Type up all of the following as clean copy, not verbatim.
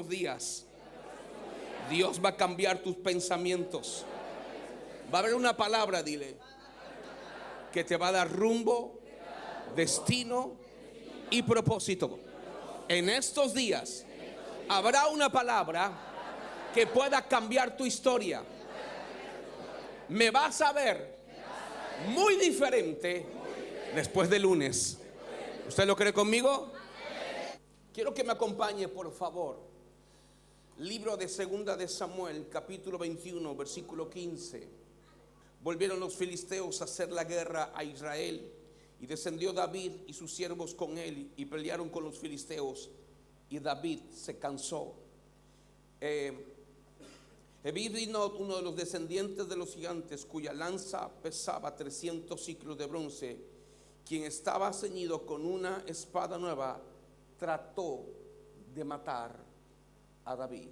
Días, Dios va a cambiar tus pensamientos. Va a haber una palabra, dile, que te va a dar rumbo, destino y propósito. En estos días habrá una palabra que pueda cambiar tu historia. Me vas a ver muy diferente después de lunes. ¿Usted lo cree conmigo? Quiero que me acompañe, por favor. Libro de Segunda de Samuel, capítulo 21, versículo 15. Volvieron los filisteos a hacer la guerra a Israel, y descendió David y sus siervos con él, y pelearon con los filisteos, y David se cansó. Vino uno de los descendientes de los gigantes, cuya lanza pesaba 300 ciclos de bronce, quien estaba ceñido con una espada nueva, trató de matar a David.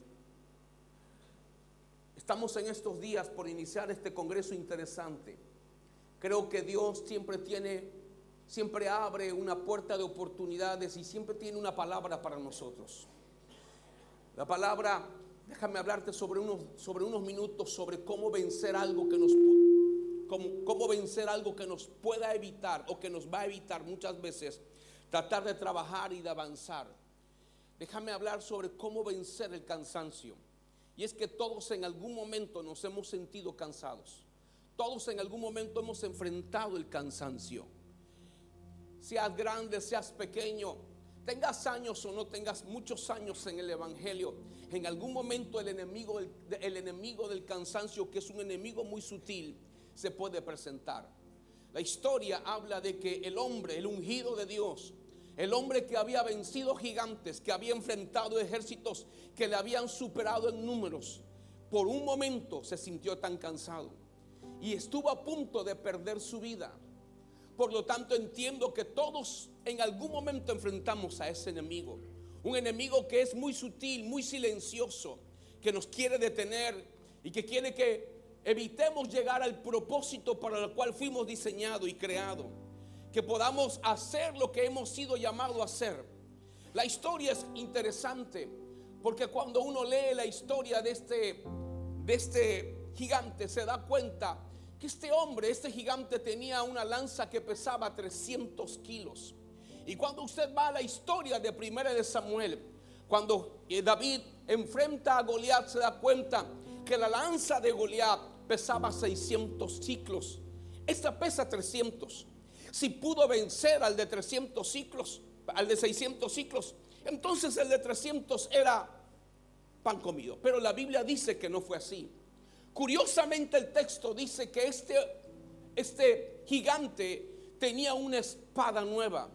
Estamos en estos días por iniciar este congreso interesante. Creo que Dios siempre abre una puerta de oportunidades y siempre tiene una palabra para nosotros. La palabra, déjame hablarte sobre unos minutos sobre cómo vencer algo que cómo vencer algo que nos pueda evitar o que nos va a evitar muchas veces tratar de trabajar y de avanzar. Déjame hablar sobre cómo vencer el cansancio. Y es que todos en algún momento nos hemos sentido cansados. Todos en algún momento hemos enfrentado el cansancio. Seas grande, seas pequeño, tengas años o no tengas muchos años en el evangelio, en algún momento el enemigo del cansancio, que es un enemigo muy sutil, se puede presentar. La historia habla de que el hombre, el ungido de Dios, el hombre que había vencido gigantes, que había enfrentado ejércitos que le habían superado en números, por un momento se sintió tan cansado y estuvo a punto de perder su vida. Por lo tanto, entiendo que todos en algún momento enfrentamos a ese enemigo. Un enemigo que es muy sutil, muy silencioso, que nos quiere detener y que quiere que evitemos llegar al propósito para el cual fuimos diseñados y creados. Que podamos hacer lo que hemos sido llamados a hacer. La historia es interesante porque cuando uno lee la historia de este gigante, se da cuenta que este gigante tenía una lanza que pesaba 300 kilos. Y cuando usted va a la historia de Primera de Samuel, cuando David enfrenta a Goliat, se da cuenta que la lanza de Goliat pesaba 600 ciclos. Esta pesa 300. Si pudo vencer al de 300 ciclos, al de 600 ciclos, entonces el de 300 era pan comido. Pero la Biblia dice que no fue así. Curiosamente el texto dice que este gigante tenía una espada nueva.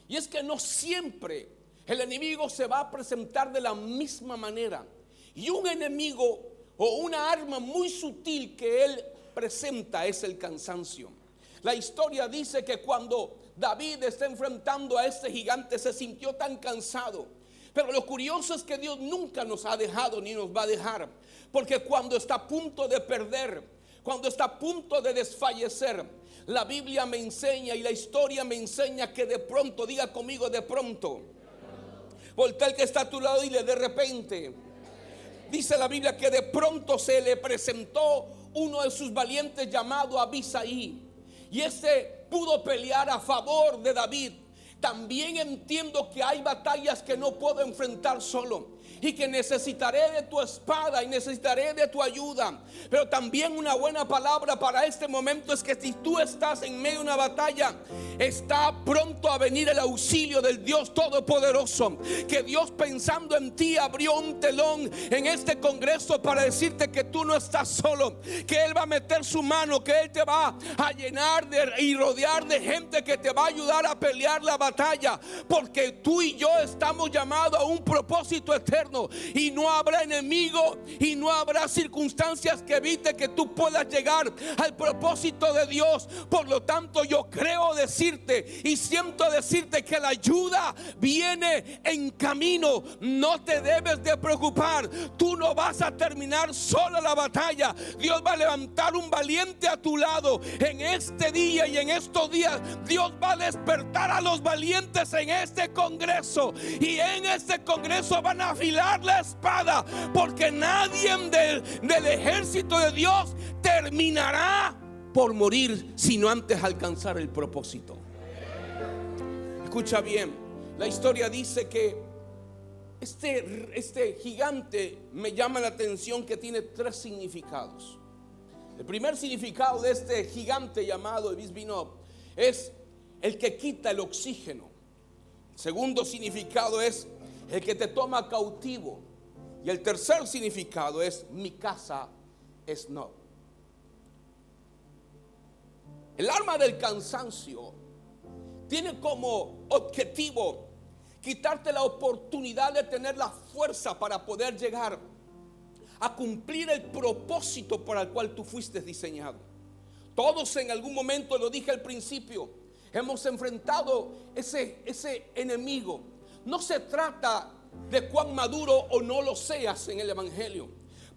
Y es que no siempre el enemigo se va a presentar de la misma manera. Y un enemigo o una arma muy sutil que él presenta es el cansancio. La historia dice que cuando David está enfrentando a este gigante se sintió tan cansado. Pero lo curioso es que Dios nunca nos ha dejado ni nos va a dejar. Porque cuando está a punto de perder, cuando está a punto de desfallecer, la Biblia me enseña y la historia me enseña que de pronto, diga conmigo, de pronto. Voltea al que está a tu lado y dile: de repente. Dice la Biblia que de pronto se le presentó uno de sus valientes llamado Abisai. Y este pudo pelear a favor de David. también entiendo que hay batallas que no puedo enfrentar solo y que necesitaré de tu espada y necesitaré de tu ayuda. Pero también una buena palabra para este momento es que si tú estás en medio de una batalla, está pronto a venir el auxilio del Dios Todopoderoso. Que Dios, pensando en ti, abrió un telón en este congreso para decirte que tú no estás solo, que Él va a meter su mano, que Él te va a llenar y rodear de gente que te va a ayudar a pelear la batalla, porque tú y yo estamos llamados a un propósito eterno. Y no habrá enemigo y no habrá circunstancias que evite que tú puedas llegar al propósito de Dios. Por lo tanto, yo creo decirte y siento decirte que la ayuda viene en camino. No te debes de preocupar. Tú no vas a terminar sola la batalla. Dios va a levantar un valiente a tu lado en este día y en estos días. Dios va a despertar a los valientes en este congreso, y en este congreso van a afilar la espada, porque nadie del ejército de Dios terminará por morir sino antes alcanzar el propósito. Escucha bien, la historia dice que este gigante me llama la atención, que tiene 3 significados. El primer significado de este gigante llamado Ebis-Binob es el que quita el oxígeno. El segundo significado es el que te toma cautivo. Y el tercer significado es: mi casa es no. El arma del cansancio tiene como objetivo quitarte la oportunidad de tener la fuerza para poder llegar a cumplir el propósito para el cual tú fuiste diseñado. Todos en algún momento, lo dije al principio, hemos enfrentado ese enemigo. No se trata de cuán maduro o no lo seas en el evangelio,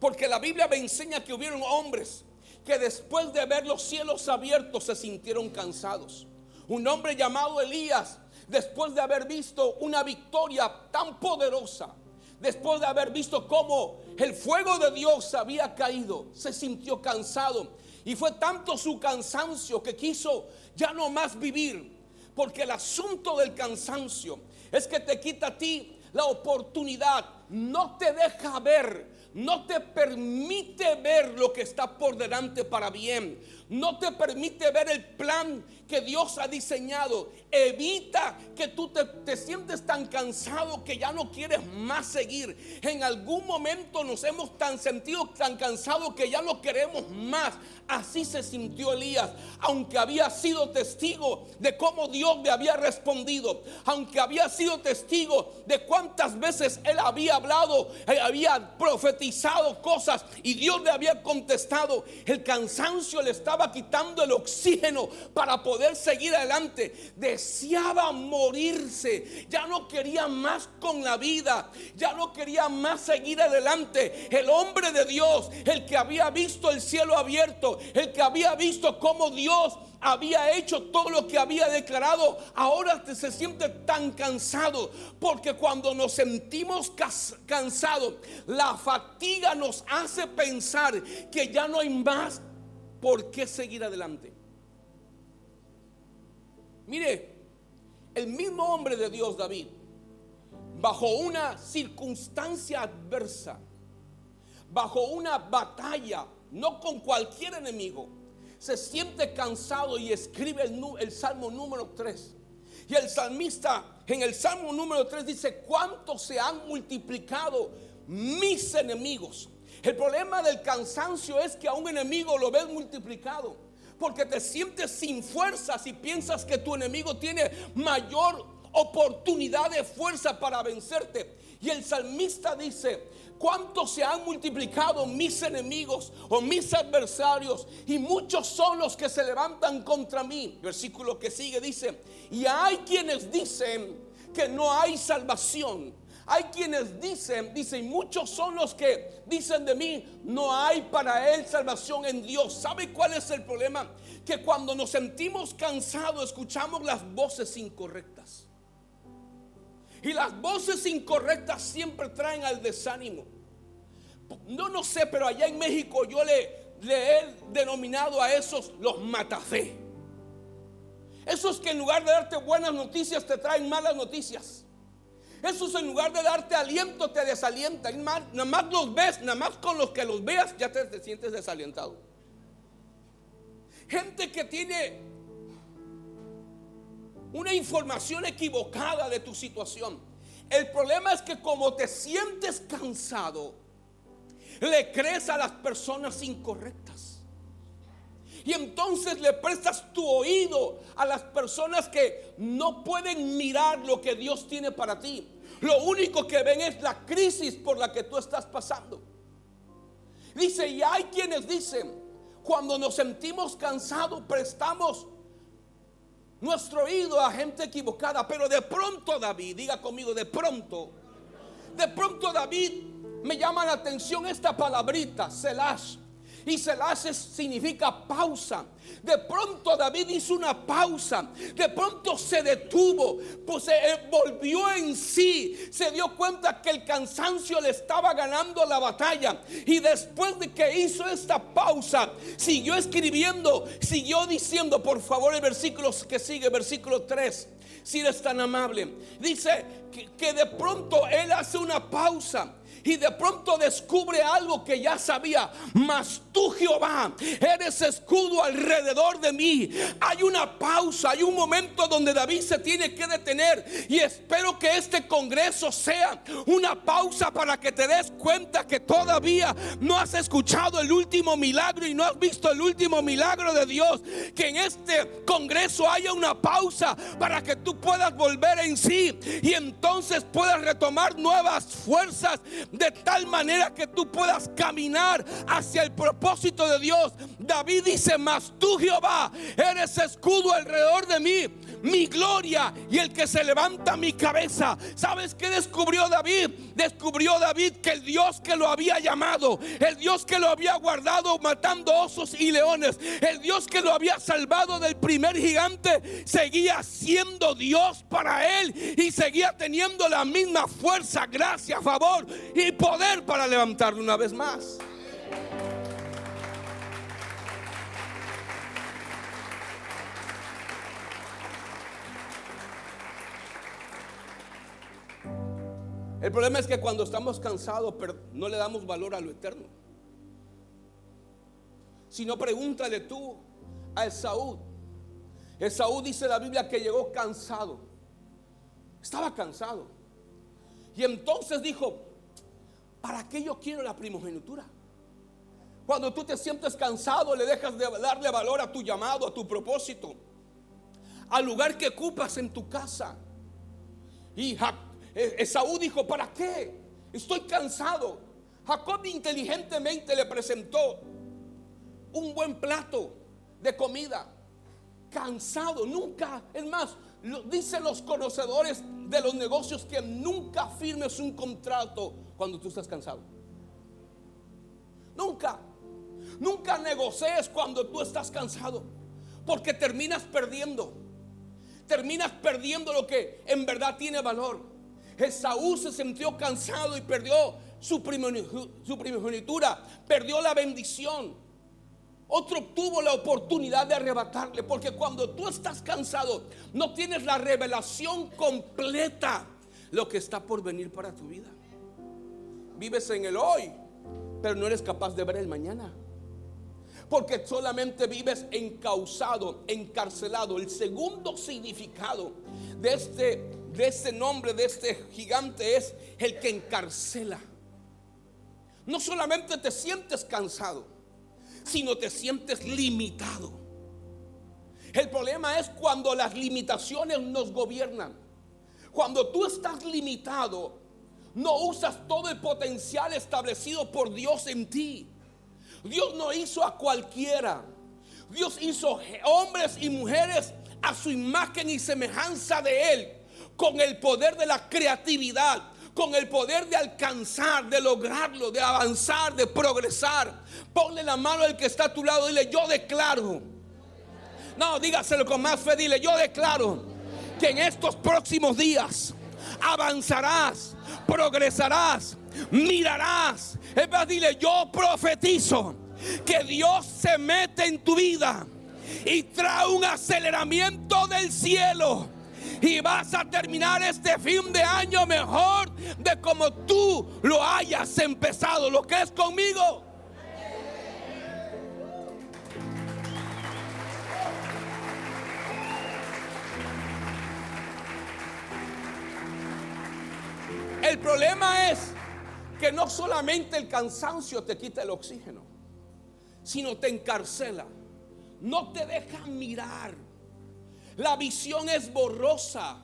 porque la Biblia me enseña que hubieron hombres que después de ver los cielos abiertos se sintieron cansados. Un hombre llamado Elías, después de haber visto una victoria tan poderosa, después de haber visto cómo el fuego de Dios había caído, se sintió cansado, y fue tanto su cansancio que quiso ya no más vivir. Porque el asunto del cansancio es que te quita a ti la oportunidad, no te deja ver, no te permite ver lo que está por delante para bien, no te permite ver el plan que Dios ha diseñado. Evita que tú te sientes tan cansado que ya no quieres más seguir. En algún momento nos hemos sentido tan cansados que ya no queremos más. Así se sintió Elías, aunque había sido testigo de cómo Dios le había respondido, aunque había sido testigo de cuántas veces él había hablado, había profetizado cosas y Dios le había contestado. El cansancio le estaba quitando el oxígeno para poder seguir adelante. Deseaba morirse, ya no quería más con la vida, ya no quería más seguir adelante. El hombre de Dios, el que había visto el cielo abierto, el que había visto cómo Dios había hecho todo lo que había declarado, ahora se siente tan cansado, porque cuando nos sentimos cansados, la fatiga nos hace pensar que ya no hay más por qué seguir adelante. Mire, el mismo hombre de Dios, David, bajo una circunstancia adversa, bajo una batalla, no con cualquier enemigo, se siente cansado y escribe el Salmo número 3. Y el salmista en el Salmo número 3 dice: ¿cuánto se han multiplicado mis enemigos? El problema del cansancio es que a un enemigo lo ves multiplicado, porque te sientes sin fuerzas y piensas que tu enemigo tiene mayor oportunidad de fuerza para vencerte. Y el salmista dice: ¿cuánto se han multiplicado mis enemigos o mis adversarios? Y muchos son los que se levantan contra mí. Versículo que sigue dice: y hay quienes dicen que no hay salvación. Hay quienes dicen, y muchos son los que dicen de mí: no hay para él salvación en Dios. ¿Sabe cuál es el problema? Que cuando nos sentimos cansados, escuchamos las voces incorrectas. Y las voces incorrectas siempre traen al desánimo. No sé, pero allá en México yo le he denominado a esos los matafé. Esos que en lugar de darte buenas noticias te traen malas noticias. Esos en lugar de darte aliento te desalientan. Nada más los ves, nada más con los que los veas ya te sientes desalientado. Gente que tiene una información equivocada de tu situación. El problema es que como te sientes cansado, le crees a las personas incorrectas. Y entonces le prestas tu oído a las personas que no pueden mirar lo que Dios tiene para ti. Lo único que ven es la crisis por la que tú estás pasando. Dice, y hay quienes dicen, cuando nos sentimos cansados, prestamos nuestro oído a gente equivocada. Pero de pronto David, diga conmigo, de pronto David, me llama la atención esta palabrita, Selash. Y Selash significa pausa. De pronto David hizo una pausa. De pronto se detuvo, pues se volvió en sí. Se dio cuenta que el cansancio le estaba ganando la batalla. Y después de que hizo esta pausa, siguió escribiendo, siguió diciendo, por favor, el versículo que sigue, versículo 3. Si eres tan amable, dice que de pronto él hace una pausa. Y de pronto descubre algo que ya sabía. Mas tú, Jehová, eres escudo alrededor de mí. Hay una pausa, hay un momento donde David se tiene que detener. Y espero que este congreso sea una pausa para que te des cuenta que todavía no has escuchado el último milagro y no has visto el último milagro de Dios. Que en este congreso haya una pausa para que tú puedas volver en sí y entonces puedas retomar nuevas fuerzas, de tal manera que tú puedas caminar hacia el propósito de Dios. David dice, mas tú, Jehová, eres escudo alrededor de mí, mi gloria y el que se levanta mi cabeza. ¿Sabes qué descubrió David? Descubrió David que el Dios que lo había llamado, el Dios que lo había guardado matando osos y leones, el Dios que lo había salvado del primer gigante, seguía siendo Dios para él y seguía teniendo la misma fuerza, gracia, favor y poder para levantarlo una vez más. El problema es que cuando estamos cansados no le damos valor a lo eterno. Si no, pregúntale tú a Esaú. Esaú, dice la Biblia, que llegó cansado. Estaba cansado. Y entonces dijo, ¿para qué yo quiero la primogenitura? Cuando tú te sientes cansado, le dejas de darle valor a tu llamado, a tu propósito, al lugar que ocupas en tu casa. Y Esaú dijo, ¿para qué? Estoy cansado. Jacob inteligentemente le presentó un buen plato de comida. Cansado, nunca, es más, dicen los conocedores de los negocios que nunca firmes un contrato cuando tú estás cansado. Nunca negocies cuando tú estás cansado, porque terminas perdiendo lo que en verdad tiene valor. Esaú se sintió cansado y perdió su primogenitura, perdió la bendición. Otro obtuvo la oportunidad de arrebatarle, porque cuando tú estás cansado no tienes la revelación completa lo que está por venir para tu vida. Vives en el hoy, pero no eres capaz de ver el mañana, porque solamente vives encausado, encarcelado. El segundo significado de este nombre, de este gigante, es el que encarcela. No solamente te sientes cansado, sino te sientes limitado. El problema es cuando las limitaciones nos gobiernan. Cuando tú estás limitado, no usas todo el potencial establecido por Dios en ti. Dios no hizo a cualquiera. Dios hizo hombres y mujeres a su imagen y semejanza de Él, con el poder de la creatividad, con el poder de alcanzar, de lograrlo, de avanzar, de progresar. Ponle la mano al que está a tu lado, dile, yo declaro. No, dígaselo con más fe, dile, yo declaro que en estos próximos días avanzarás, progresarás, mirarás. Es más, dile, yo profetizo que Dios se mete en tu vida y trae un aceleramiento del cielo. Y vas a terminar este fin de año mejor de como tú lo hayas empezado. ¿Lo crees conmigo? El problema es que no solamente el cansancio te quita el oxígeno, sino te encarcela. No te deja mirar. La visión es borrosa.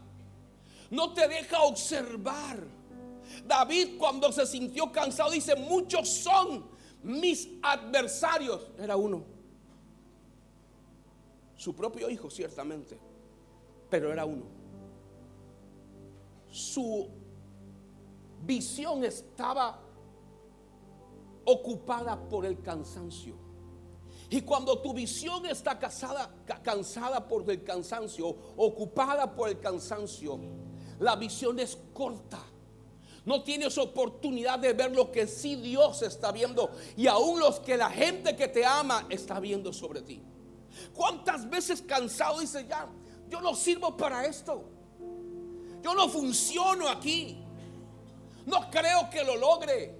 No te deja observar. David, cuando se sintió cansado, dice: muchos son mis adversarios. Era uno, su propio hijo, ciertamente, pero era uno. Su visión estaba ocupada por el cansancio. Y cuando tu visión está cansada por el cansancio, ocupada por el cansancio, la visión es corta. No tienes oportunidad de ver lo que sí Dios está viendo, y aún los que la gente que te ama está viendo sobre ti. ¿Cuántas veces cansado dices: ya, yo no sirvo para esto, yo no funciono aquí, no creo que lo logre?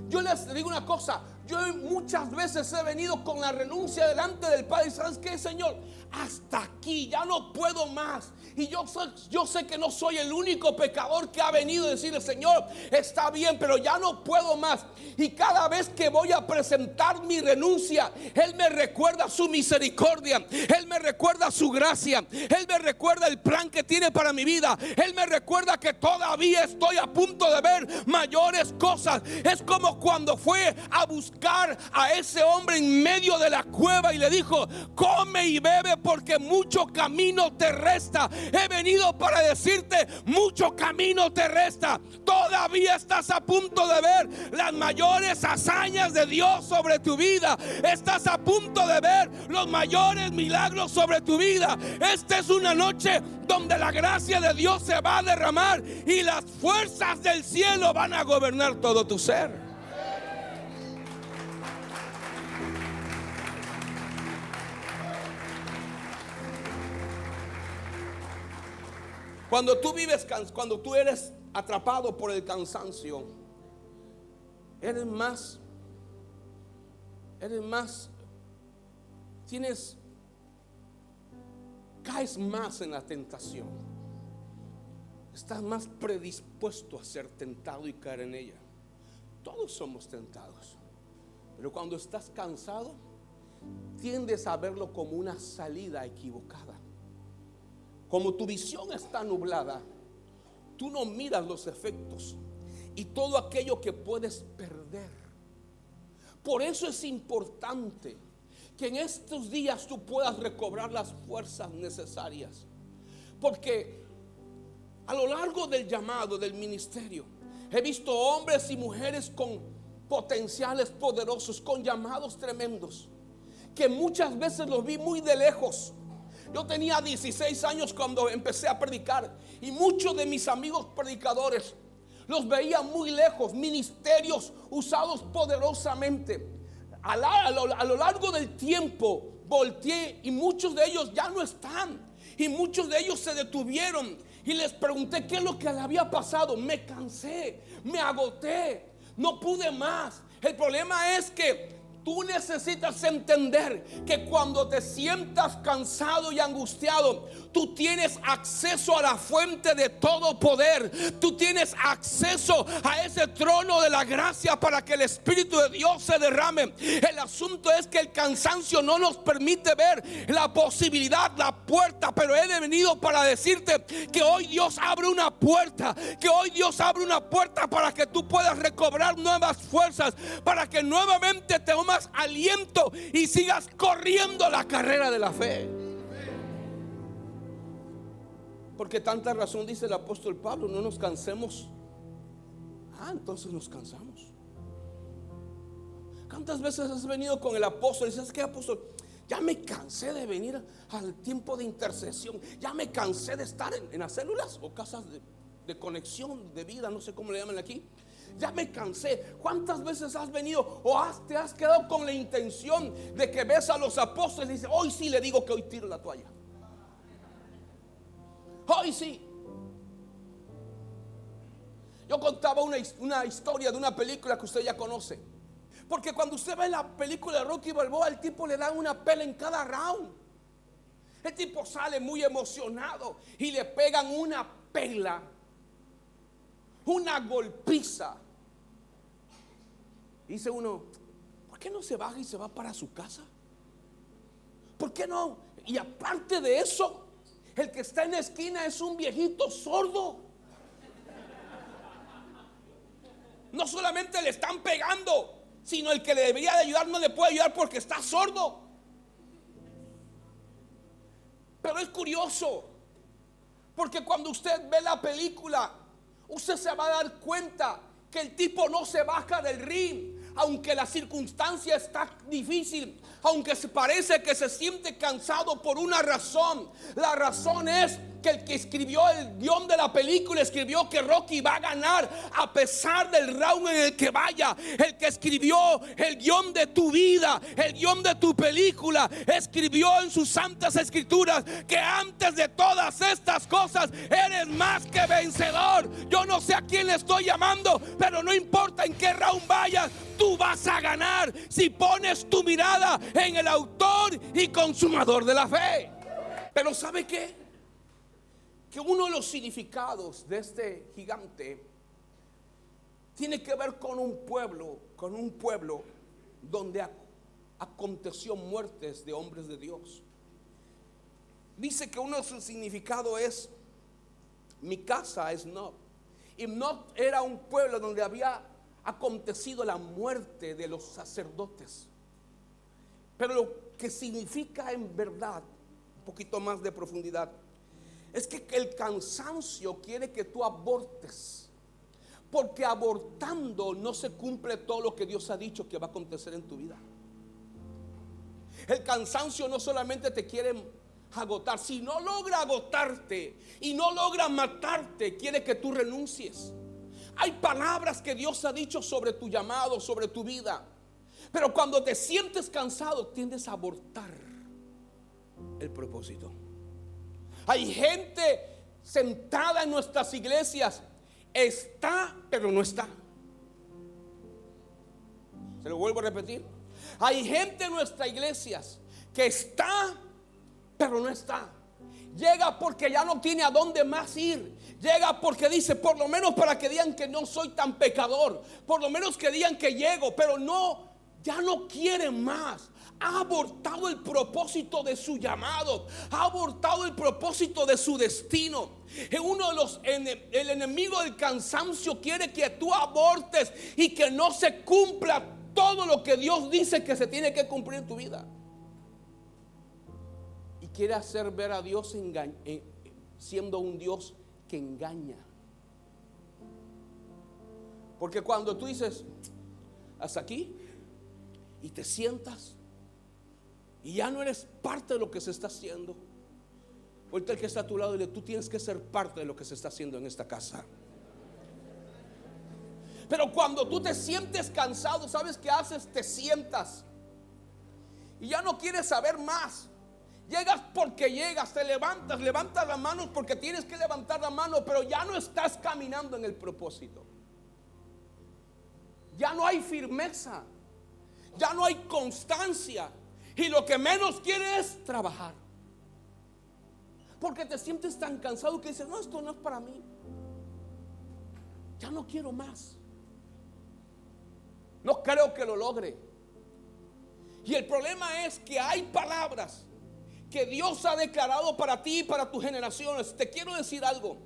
Yo les digo una cosa: yo muchas veces he venido con la renuncia delante del Padre. ¿Sabes qué, Señor? Hasta aquí, ya no puedo más. Y yo sé que no soy el único pecador que ha venido a decirle: Señor, está bien, pero ya no puedo más. Y cada vez que voy a presentar mi renuncia, Él me recuerda su misericordia, Él me recuerda su gracia, Él me recuerda el plan que tiene para mi vida. Él me recuerda que todavía estoy a punto de ver mayores cosas. Es como cuando fue a buscar a ese hombre en medio de la cueva y le dijo: come y bebe, porque mucho camino te resta. He venido para decirte: mucho camino te resta. Todavía estás a punto de ver las mayores hazañas de Dios sobre tu vida. Estás a punto de ver los mayores milagros sobre tu vida. Esta es una noche donde la gracia de Dios se va a derramar y las fuerzas del cielo van a gobernar todo tu ser. Cuando tú eres atrapado por el cansancio, caes más en la tentación. Estás más predispuesto a ser tentado y caer en ella. Todos somos tentados, pero cuando estás cansado, tiendes a verlo como una salida equivocada. Como tu visión está nublada, tú no miras los efectos y todo aquello que puedes perder. Por eso es importante que en estos días tú puedas recobrar las fuerzas necesarias. Porque a lo largo del llamado, del ministerio, he visto hombres y mujeres con potenciales poderosos, con llamados tremendos, que muchas veces los vi muy de lejos. Yo tenía 16 años cuando empecé a predicar, y muchos de mis amigos predicadores los veía muy lejos, ministerios usados poderosamente. A lo largo del tiempo volteé y muchos de ellos ya no están, y muchos de ellos se detuvieron, y les pregunté qué es lo que le había pasado. Me cansé, me agoté, no pude más. El problema es que tú necesitas entender que cuando te sientas cansado y angustiado, tú tienes acceso a la fuente de todo poder. Tú tienes acceso a ese trono de la gracia para que el Espíritu de Dios se derrame. El asunto es que el cansancio no nos permite ver la posibilidad, la puerta. Pero he venido para decirte que hoy Dios abre una puerta, que hoy Dios abre una puerta para que tú puedas recobrar nuevas fuerzas, para que nuevamente te tomas aliento y sigas corriendo la carrera de la fe. Porque tanta razón dice el apóstol Pablo: no nos cansemos. Entonces nos cansamos. ¿Cuántas veces has venido con el apóstol y dices: ¿qué, apóstol? Ya me cansé de venir al tiempo de intercesión, ya me cansé de estar en las células o casas de conexión de vida, no sé cómo le llaman aquí. ya me cansé. ¿Cuántas veces has venido o te has quedado con la intención de que ves a los apóstoles y dices, hoy sí le digo que hoy tiro la toalla? Hoy sí. Yo contaba una historia de una película que usted ya conoce. Porque cuando usted ve la película de Rocky Balboa, el tipo le dan una pela en cada round. El tipo sale muy emocionado y le pegan una pela, una golpiza. Dice uno, ¿por qué no se baja y se va para su casa? ¿Por qué no? Y aparte de eso, el que está en la esquina es un viejito sordo. No solamente le están pegando, sino el que le debería de ayudar no le puede ayudar porque está sordo. Pero es curioso, porque cuando usted ve la película, usted se va a dar cuenta que el tipo no se baja del ring, aunque la circunstancia está difícil, aunque se parece que se siente cansado por una razón. La razón es que el que escribió el guión de la película escribió que Rocky va a ganar a pesar del round en el que vaya. El que escribió el guión de tu vida, el guión de tu película, escribió en sus santas escrituras que antes de todas estas cosas eres más que vencedor. Yo no sé a quién le estoy llamando, pero no importa en qué round vayas, tú vas a ganar si pones tu mirada en el autor y consumador de la fe. Pero ¿sabe qué? Que uno de los significados de este gigante tiene que ver con un pueblo donde aconteció muertes de hombres de Dios. Dice que uno de sus significados es: mi casa es Nob. Y Nob era un pueblo donde había acontecido la muerte de los sacerdotes. Pero lo que significa en verdad, un poquito más de profundidad, es que el cansancio quiere que tú abortes, porque abortando no se cumple todo lo que Dios ha dicho que va a acontecer en tu vida. El cansancio no solamente te quiere agotar, si no logra agotarte y no logra matarte, quiere que tú renuncies. Hay palabras que Dios ha dicho sobre tu llamado, sobre tu vida, pero cuando te sientes cansado tiendes a abortar el propósito. Hay gente sentada en nuestras iglesias, está pero no está. Se lo vuelvo a repetir. Hay gente en nuestras iglesias que está pero no está. Llega porque ya no tiene a dónde más ir. Llega porque dice, por lo menos para que digan que no soy tan pecador, por lo menos que digan que llego, pero no, ya no quiere más. Ha abortado el propósito de su llamado, ha abortado el propósito de su destino. El enemigo del cansancio quiere que tú abortes y que no se cumpla todo lo que Dios dice que se tiene que cumplir en tu vida. Y quiere hacer ver a Dios siendo un Dios que engaña. Porque cuando tú dices hasta aquí y te sientas y ya no eres parte de lo que se está haciendo, ahorita el que está a tu lado dile, tú tienes que ser parte de lo que se está haciendo en esta casa. Pero cuando tú te sientes cansado, ¿sabes qué haces? Te sientas y ya no quieres saber más. Llegas porque llegas, te levantas las manos porque tienes que levantar la mano, pero ya no estás caminando en el propósito. Ya no hay firmeza, ya no hay constancia, y lo que menos quieres es trabajar, porque te sientes tan cansado que dices, no, esto no es para mí, ya no quiero más, no creo que lo logre. Y el problema es que hay palabras que Dios ha declarado para ti y para tus generaciones. Te quiero decir algo: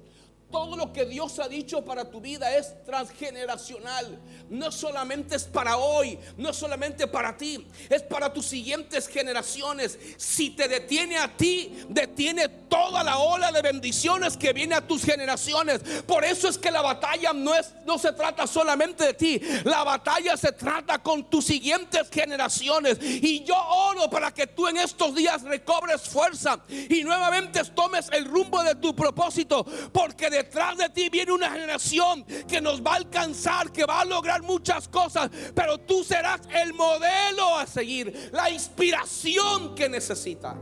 todo lo que Dios ha dicho para tu vida es transgeneracional. No solamente es para hoy, no es solamente para ti, es para tus siguientes generaciones. Si te detiene a ti, detiene toda la ola de bendiciones que viene a tus generaciones. Por eso es que la batalla no se trata solamente de ti, la batalla se trata con tus siguientes generaciones. Y yo oro para que tú en estos días recobres fuerza y nuevamente tomes el rumbo de tu propósito, porque de detrás de ti viene una generación que nos va a alcanzar, que va a lograr muchas cosas, pero tú serás el modelo a seguir, la inspiración que necesita.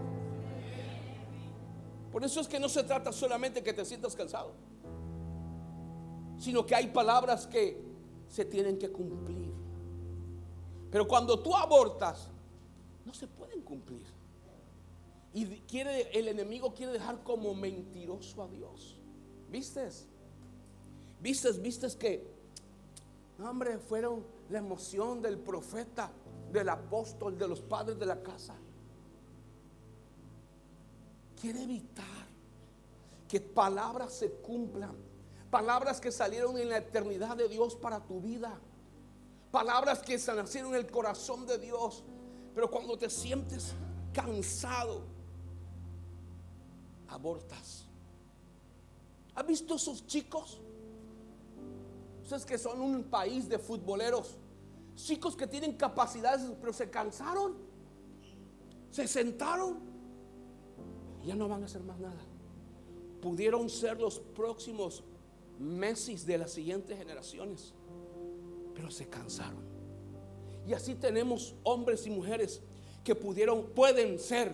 Por eso es que no se trata solamente que te sientas cansado, sino que hay palabras que se tienen que cumplir. Pero cuando tú abortas, no se pueden cumplir. Y el enemigo quiere dejar como mentiroso a Dios. ¿Vistes que, hombre, fueron la emoción del profeta, del apóstol, de los padres de la casa? Quiere evitar que palabras se cumplan, palabras que salieron en la eternidad de Dios para tu vida, palabras que se nacieron en el corazón de Dios. Pero cuando te sientes cansado, abortas. ¿Has visto esos chicos? Ustedes que son un país de futboleros, chicos que tienen capacidades, pero se cansaron, se sentaron y ya no van a hacer más nada. Pudieron ser los próximos Messi de las siguientes generaciones, pero se cansaron. Y así tenemos hombres y mujeres que pueden ser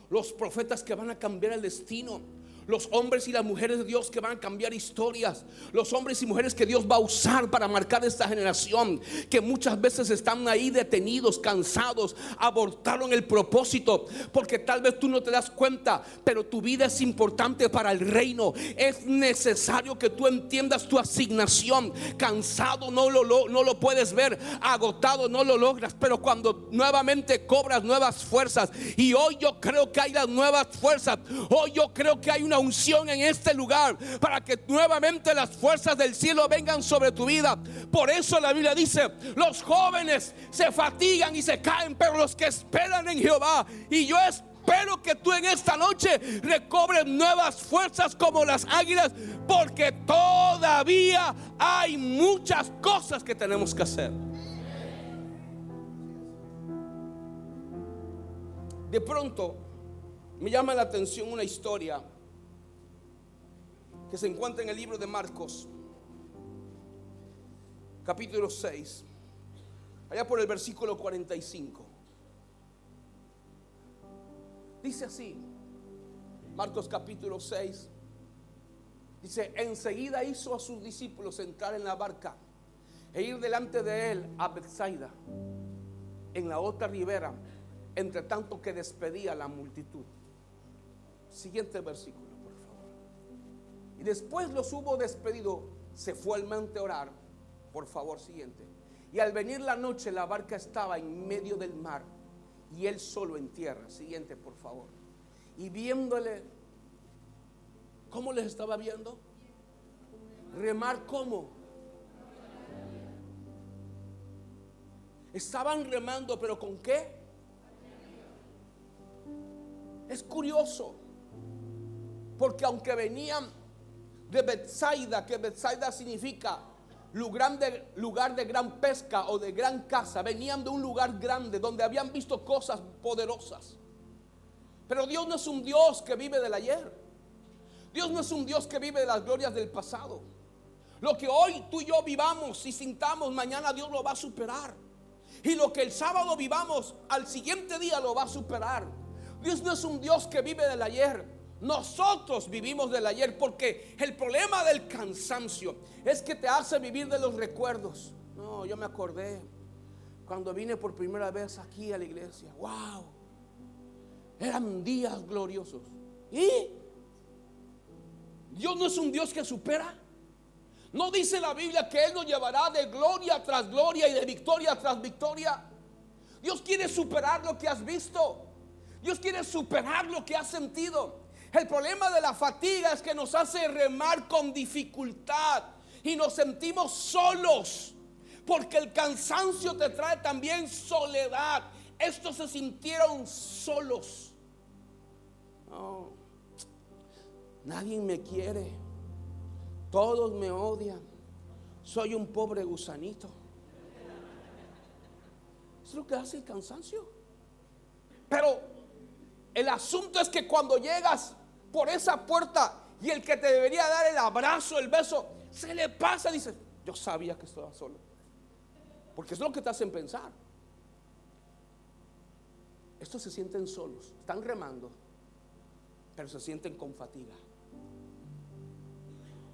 los profetas que van a cambiar el destino, los hombres y las mujeres de Dios que van a cambiar historias, los hombres y mujeres que Dios va a usar para marcar esta generación, que muchas veces están ahí detenidos, cansados, abortaron el propósito, porque tal vez tú no te das cuenta, pero tu vida es importante para el reino. Es necesario que tú entiendas tu asignación. Cansado no lo puedes ver, agotado no lo logras, pero cuando nuevamente cobras nuevas fuerzas, y hoy yo creo que hay las nuevas fuerzas, hoy yo creo que hay una unción en este lugar para que nuevamente las fuerzas del cielo vengan sobre tu vida. Por eso la Biblia dice: los jóvenes se fatigan y se caen, pero los que esperan en Jehová. Y yo espero que tú en esta noche recobres nuevas fuerzas como las águilas, porque todavía hay muchas cosas que tenemos que hacer. De pronto me llama la atención una historia que se encuentra en el libro de Marcos, capítulo 6, allá por el versículo 45. Dice así, Marcos capítulo 6, dice: enseguida hizo a sus discípulos entrar en la barca e ir delante de él a Betsaida, en la otra ribera, entre tanto que despedía a la multitud. Siguiente versículo. Y después los hubo despedido, se fue al monte a orar. Por favor, siguiente. Y al venir la noche, la barca estaba en medio del mar y él solo en tierra. Siguiente, por favor. Y viéndole, ¿cómo les estaba viendo? Remar, ¿cómo? Estaban remando, pero ¿con qué? Es curioso, porque aunque venían de Betsaida, que Betsaida significa lugar de gran pesca o de gran caza, venían de un lugar grande donde habían visto cosas poderosas. Pero Dios no es un Dios que vive del ayer. Dios no es un Dios que vive de las glorias del pasado. Lo que hoy tú y yo vivamos y sintamos, mañana Dios lo va a superar. Y lo que el sábado vivamos, al siguiente día lo va a superar. Dios no es un Dios que vive del ayer. Nosotros vivimos del ayer, porque el problema del cansancio es que te hace vivir de los recuerdos. No, yo me acordé cuando vine por primera vez aquí a la iglesia. Wow, eran días gloriosos. ¿Y Dios no es un Dios que supera? ¿No dice la Biblia que Él nos llevará de gloria tras gloria y de victoria tras victoria? Dios quiere superar lo que has visto. Dios quiere superar lo que has sentido. El problema de la fatiga es que nos hace remar con dificultad y nos sentimos solos, porque el cansancio te trae también soledad. Estos se sintieron solos. No, nadie me quiere, todos me odian, soy un pobre gusanito. Es lo que hace el cansancio. Pero el asunto es que cuando llegas por esa puerta y el que te debería dar el abrazo, el beso, se le pasa, dice, yo sabía que estaba solo. Porque eso es lo que te hacen pensar. Estos se sienten solos, están remando, pero se sienten con fatiga.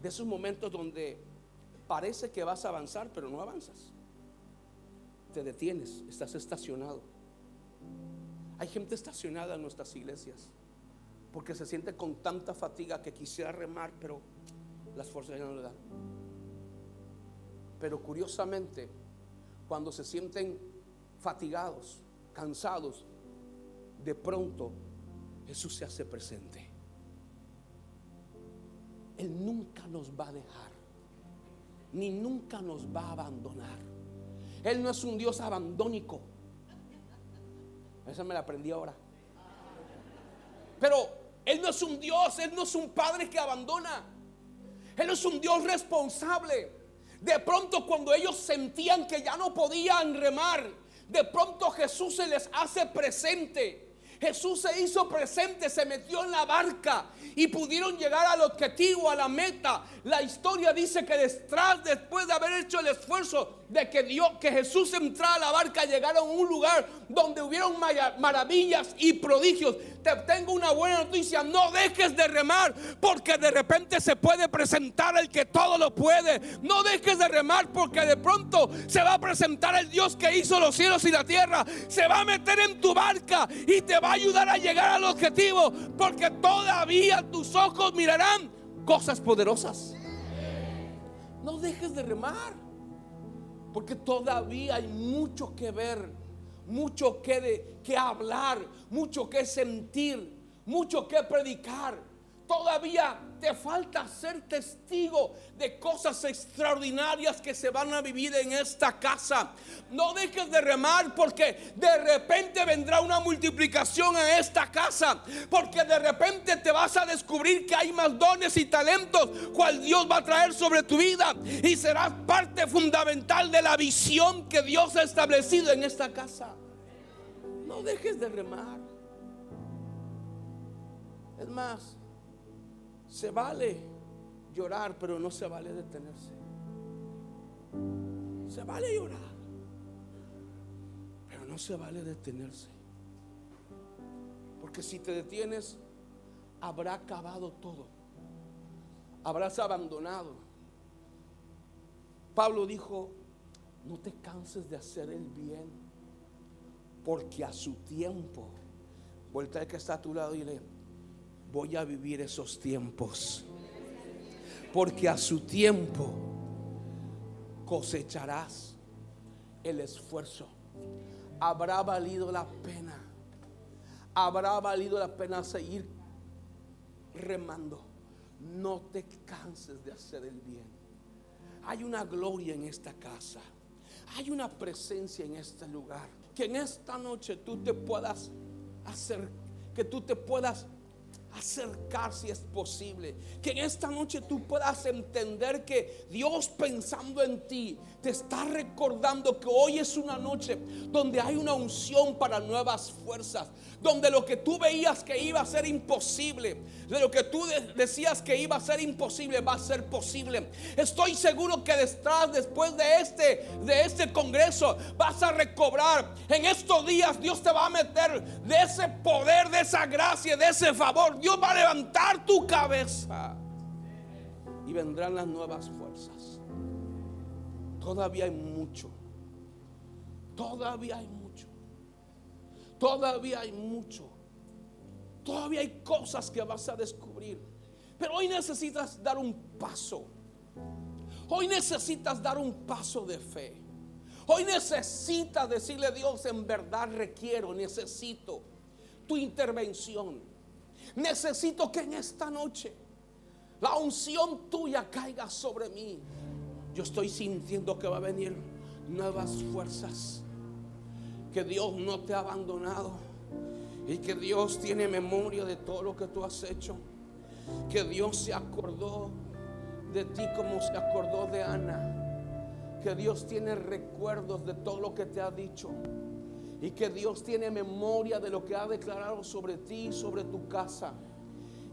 De esos momentos donde parece que vas a avanzar, pero no avanzas. Te detienes, estás estacionado. Hay gente estacionada en nuestras iglesias porque se siente con tanta fatiga que quisiera remar, pero las fuerzas ya no le dan. Pero curiosamente, cuando se sienten fatigados, cansados, de pronto Jesús se hace presente. Él nunca nos va a dejar, ni nunca nos va a abandonar. Él no es un Dios abandónico. Esa me la aprendí ahora. Pero Él no es un Dios, Él no es un padre que abandona. Él es un Dios responsable. De pronto, cuando ellos sentían que ya no podían remar, de pronto Jesús se les hace presente. Jesús se hizo presente, se metió en la barca y pudieron llegar al objetivo, a la meta. La historia dice que después de haber hecho el esfuerzo de que Jesús entrara a la barca, llegaron a un lugar donde hubieron maravillas y prodigios. Te tengo una buena noticia: no dejes de remar, porque de repente se puede presentar el que todo lo puede. No dejes de remar, porque de pronto se va a presentar el Dios que hizo los cielos y la tierra. Se va a meter en tu barca y te va a ayudar a llegar al objetivo, porque todavía tus ojos mirarán cosas poderosas. No dejes de remar, porque todavía hay mucho que ver, mucho que hablar, mucho que sentir, mucho que predicar. Todavía te falta ser testigo de cosas extraordinarias que se van a vivir en esta casa. No dejes de remar, porque de repente vendrá una multiplicación en esta casa, porque de repente te vas a descubrir que hay más dones y talentos cual Dios va a traer sobre tu vida, y serás parte fundamental de la visión que Dios ha establecido en esta casa. No dejes de remar. Es más, se vale llorar, pero no se vale detenerse. Se vale llorar, pero no se vale detenerse, porque si te detienes, habrá acabado todo, habrás abandonado. Pablo dijo: no te canses de hacer el bien, porque a su tiempo. Vuelta al que está a tu lado y dile: voy a vivir esos tiempos, porque a su tiempo cosecharás el esfuerzo. Habrá valido la pena. Habrá valido la pena seguir remando. No te canses de hacer el bien. Hay una gloria en esta casa. Hay una presencia en este lugar. Que en esta noche tú te puedas hacer, que tú te puedas acercar si es posible. Que en esta noche tú puedas entender que Dios, pensando en ti, te está recordando que hoy es una noche donde hay una unción para nuevas fuerzas, donde lo que tú veías que iba a ser imposible, de lo que tú decías que iba a ser imposible, va a ser posible. Estoy seguro que después de este congreso vas a recobrar. En estos días Dios te va a meter de ese poder, de esa gracia, de ese favor. Dios va a levantar tu cabeza y vendrán las nuevas fuerzas. Todavía hay mucho. Todavía hay mucho. Todavía hay mucho. Todavía hay cosas que vas a descubrir. Pero hoy necesitas dar un paso. Hoy necesitas dar un paso de fe. Hoy necesitas decirle a Dios: en verdad necesito tu intervención. Necesito que en esta noche la unción tuya caiga sobre mí. Yo estoy sintiendo que va a venir nuevas fuerzas, que Dios no te ha abandonado y que Dios tiene memoria de todo lo que tú has hecho, que Dios se acordó de ti como se acordó de Ana, que Dios tiene recuerdos de todo lo que te ha dicho, y que Dios tiene memoria de lo que ha declarado sobre ti y sobre tu casa.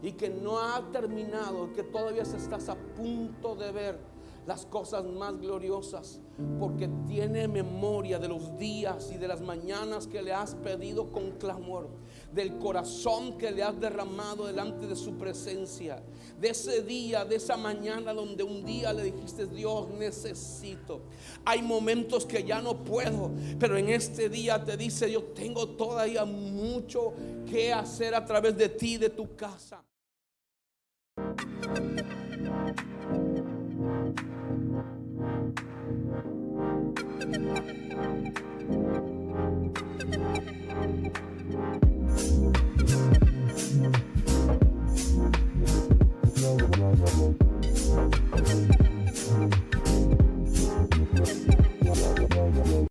y que no ha terminado, que todavía estás a punto de ver las cosas más gloriosas, porque tiene memoria de los días y de las mañanas que le has pedido con clamor, del corazón que le has derramado delante de su presencia, de ese día, de esa mañana donde un día le dijiste: Dios, necesito. Hay momentos que ya no puedo, pero en este día te dice: yo tengo todavía mucho que hacer a través de ti, de tu casa.